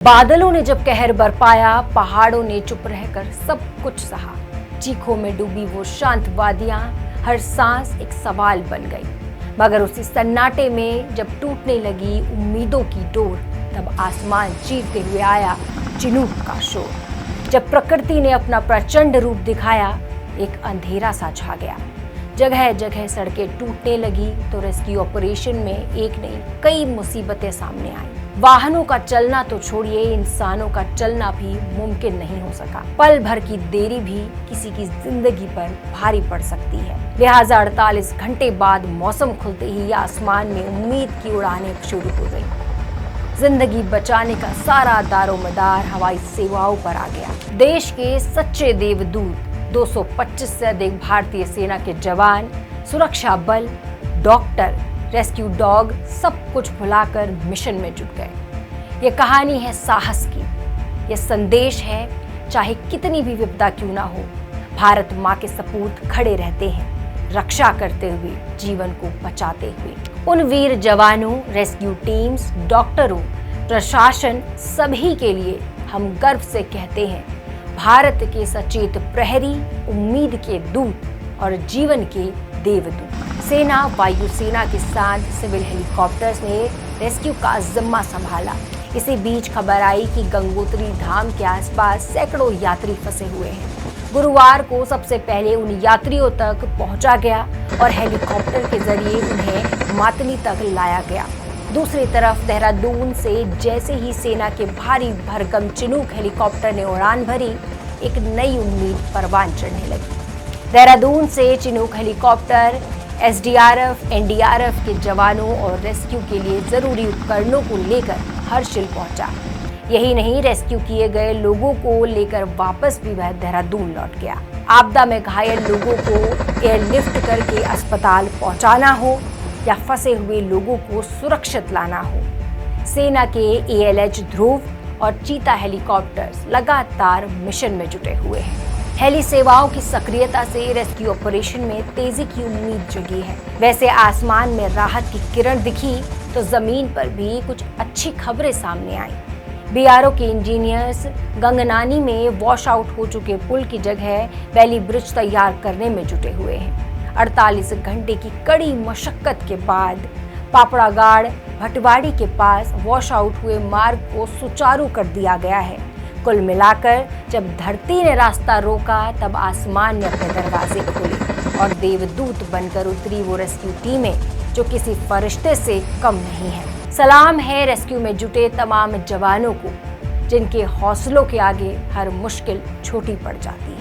बादलों ने जब कहर बरपाया, पहाड़ों ने चुप रहकर सब कुछ सहा। चीखों में डूबी वो शांत वादियां, हर सांस एक सवाल बन गई। मगर उसी सन्नाटे में जब टूटने लगी उम्मीदों की डोर, तब आसमान चीरते हुए आया चिनूक का शोर। जब प्रकृति ने अपना प्रचंड रूप दिखाया, एक अंधेरा सा छा गया। जगह जगह सड़कें टूटने लगी तो रेस्क्यू ऑपरेशन में एक नहीं कई मुसीबतें सामने आई। वाहनों का चलना तो छोड़िए, इंसानों का चलना भी मुमकिन नहीं हो सका। पल भर की देरी भी किसी की जिंदगी पर भारी पड़ सकती है। लिहाजा 48 घंटे बाद मौसम खुलते ही आसमान में उम्मीद की उड़ानें शुरू हो गई। जिंदगी बचाने का सारा दारोमदार हवाई सेवाओं पर आ गया। देश के सच्चे देवदूत 225 से अधिक भारतीय सेना के जवान, सुरक्षा बल, डॉक्टर, रेस्क्यू डॉग सब कुछ भुलाकर मिशन में जुट गए। ये कहानी है साहस की। ये संदेश है, चाहे कितनी भी विपदा क्यों ना हो, भारत माँ के सपूत खड़े रहते हैं, रक्षा करते हुए, जीवन को बचाते हुए। उन वीर जवानों, रेस्क्यू टीम्स, डॉक्टरों, प्रशासन सभी के लिए हम गर्व से कहते हैं, भारत के सचेत प्रहरी, उम्मीद के दूत और जीवन के देवदूत। सेना, वायुसेना के साथ सिविल हेलीकॉप्टर्स ने रेस्क्यू का जिम्मा संभाला। इसी बीच खबर आई कि गंगोत्री धाम के आसपास सैकड़ों यात्री फंसे हुए हैं। गुरुवार को सबसे पहले उन यात्रियों तक पहुंचा गया और हेलीकॉप्टर के जरिए उन्हें मातली तक लाया गया। दूसरी तरफ देहरादून से जैसे ही सेना के भारी भरकम चिनूक हेलीकॉप्टर ने उड़ान भरी, एक नई उम्मीद परवान चढ़ने लगी। देहरादून से चिनूक हेलीकॉप्टर एसडीआरएफ, एनडीआरएफ के जवानों और रेस्क्यू के लिए जरूरी उपकरणों को लेकर हर्षिल पहुंचा। यही नहीं, रेस्क्यू किए गए लोगों को लेकर वापस भी वह देहरादून लौट गया। आपदा में घायल लोगों को एयरलिफ्ट करके अस्पताल पहुंचाना हो या फंसे हुए लोगों को सुरक्षित लाना हो, सेना के एएलएच ध्रुव और चीता हेलीकॉप्टर्स लगातार मिशन में जुटे हुए हैं। हेली सेवाओं की सक्रियता से रेस्क्यू ऑपरेशन में तेजी की उम्मीद जगी है। वैसे आसमान में राहत की किरण दिखी तो जमीन पर भी कुछ अच्छी खबरें सामने आई। बीआरओ के इंजीनियर्स गंगनानी में वॉश आउट हो चुके पुल की जगह वैली ब्रिज तैयार करने में जुटे हुए हैं। 48 घंटे की कड़ी मशक्कत के बाद पापड़ागाड़ भटवाड़ी के पास वॉश आउट हुए मार्ग को सुचारू कर दिया गया है। कुल मिलाकर जब धरती ने रास्ता रोका, तब आसमान ने अपने दरवाजे खोले और देवदूत बनकर उतरी वो रेस्क्यू टीमें, जो किसी फरिश्ते से कम नहीं है। सलाम है रेस्क्यू में जुटे तमाम जवानों को, जिनके हौसलों के आगे हर मुश्किल छोटी पड़ जाती है।